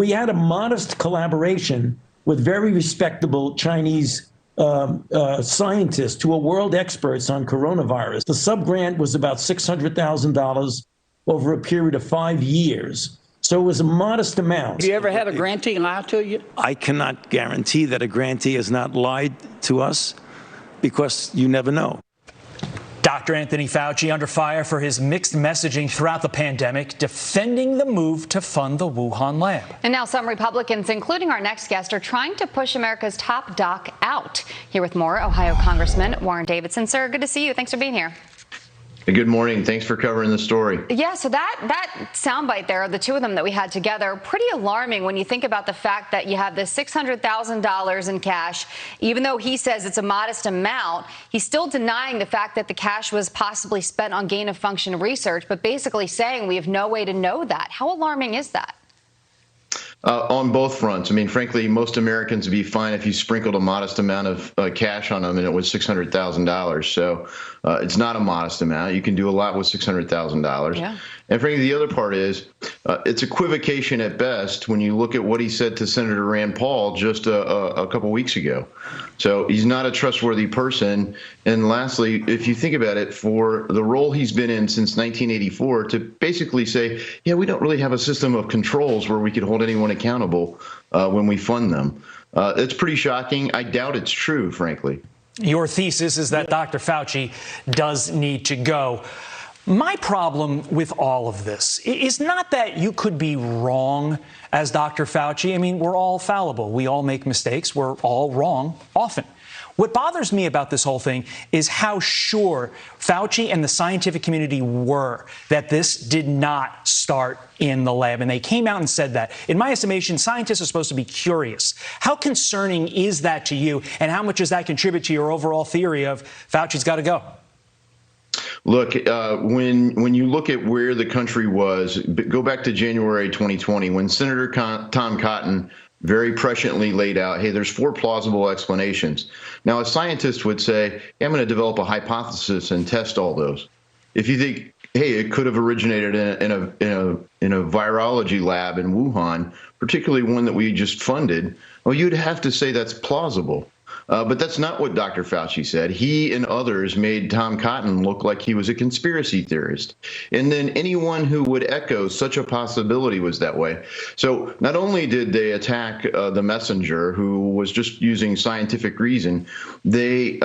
We had a modest collaboration with very respectable Chinese scientists who are world experts on coronavirus. The subgrant was about $600,000 over a period of 5 years. So it was a modest amount. Have you ever had a grantee lie to you? I cannot guarantee that a grantee has not lied to us because you never know. Dr. Anthony Fauci under fire for his mixed messaging throughout the pandemic, defending the move to fund the Wuhan lab. And now some Republicans, including our next guest, are trying to push America's top doc out. Here with more, Ohio Congressman Warren Davidson. Sir, good to see you. Thanks for being here. Good morning. Thanks for covering the story. Yeah, so that soundbite there, the two of them that we had together, pretty alarming when you think about the fact that you have this $600,000 in cash. Even though he says it's a modest amount, he's still denying the fact that the cash was possibly spent on gain-of-function research, but basically saying we have no way to know that. How alarming is that? On both fronts. I mean, frankly, most Americans would be fine if you sprinkled a modest amount of cash on them and it was $600,000. So it's not a modest amount. You can do a lot with $600,000. Yeah. And frankly, the other part is it's equivocation at best when you look at what he said to Senator Rand Paul just a couple weeks ago. So he's not a trustworthy person. And lastly, if you think about it, for the role he's been in since 1984, to basically say, yeah, we don't really have a system of controls where we could hold anyone accountable when we fund them. It's pretty shocking. I doubt it's true, frankly. Your thesis is that Dr. Fauci does need to go. My problem with all of this is not that you could be wrong as Dr. Fauci. I mean, we're all fallible. We all make mistakes. We're all wrong often. What bothers me about this whole thing is how sure Fauci and the scientific community were that this did not start in the lab. And they came out and said that. In my estimation, scientists are supposed to be curious. How concerning is that to you? And how much does that contribute to your overall theory of Fauci's got to go? Look, when you look at where the country was, go back to January 2020, when Senator Tom Cotton very presciently laid out, hey, there's 4 plausible explanations. Now, a scientist would say, hey, I'm going to develop a hypothesis and test all those. If you think, hey, it could have originated in a virology lab in Wuhan, particularly one that we just funded, well, you'd have to say that's plausible. But that's not what Dr. Fauci said. He and others made Tom Cotton look like he was a conspiracy theorist. And then anyone who would echo such a possibility was that way. So not only did they attack the messenger, who was just using scientific reason, they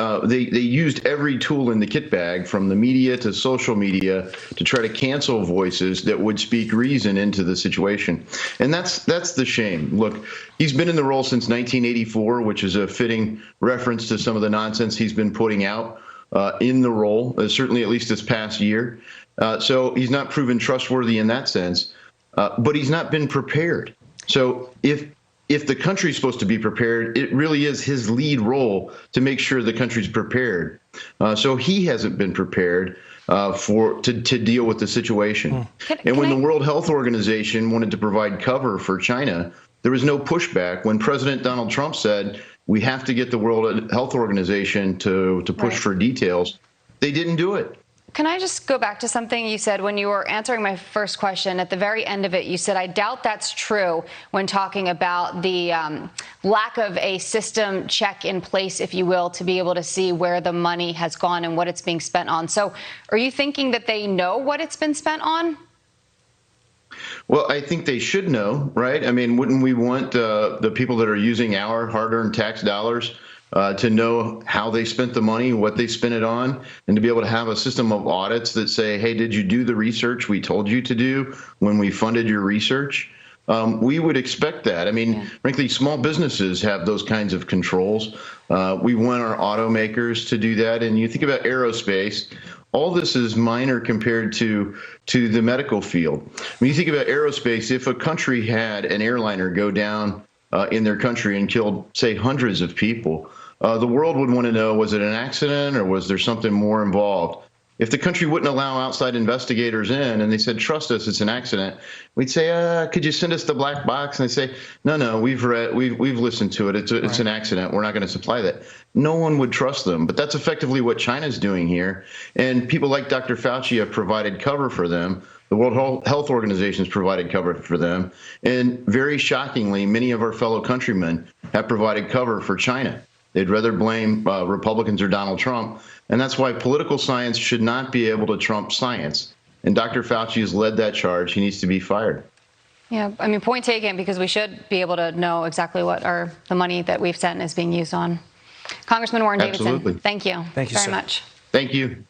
used every tool in the kit bag, from the media to social media, to try to cancel voices that would speak reason into the situation. And that's the shame. Look, he's been in the role since 1984, which is a fitting reference to some of the nonsense he's been putting out in the role, certainly at least this past year. So he's not proven trustworthy in that sense, but he's not been prepared. So if the country's supposed to be prepared, it really is his lead role to make sure the country's prepared. So he hasn't been prepared to deal with the situation. When the World Health Organization wanted to provide cover for China, there was no pushback. When President Donald Trump said, we have to get the World Health Organization to push for details, they didn't do it. Can I just go back to something you said when you were answering my first question? At the very end of it, you said, I doubt that's true, when talking about the lack of a system check in place, if you will, to be able to see where the money has gone and what it's being spent on. So are you thinking that they know what it's been spent on? Well, I think they should know, right? I mean, wouldn't we want the people that are using our hard-earned tax dollars to know how they spent the money, what they spent it on, and to be able to have a system of audits that say, hey, did you do the research we told you to do when we funded your research? We would expect that. I mean, frankly, small businesses have those kinds of controls. We want our automakers to do that. And you think about aerospace, all this is minor compared to the medical field. When you think about aerospace, if a country had an airliner go down in their country and killed, say, hundreds of people, the world would want to know, was it an accident or was there something more involved? If the country wouldn't allow outside investigators in and they said, trust us, it's an accident, we'd say, could you send us the black box? And they say, no, we've listened to it. It's an accident. We're not going to supply that. No one would trust them. But that's effectively what China's doing here. And people like Dr. Fauci have provided cover for them The World Health Organization has provided cover for them. And very shockingly, many of our fellow countrymen have provided cover for China. They'd rather blame Republicans or Donald Trump. And that's why political science should not be able to trump science. And Dr. Fauci has led that charge. He needs to be fired. Yeah, I mean, point taken, because we should be able to know exactly what the money that we've sent is being used on. Congressman Warren Davidson, Absolutely. thank you. Thank you very sir. much. Thank you.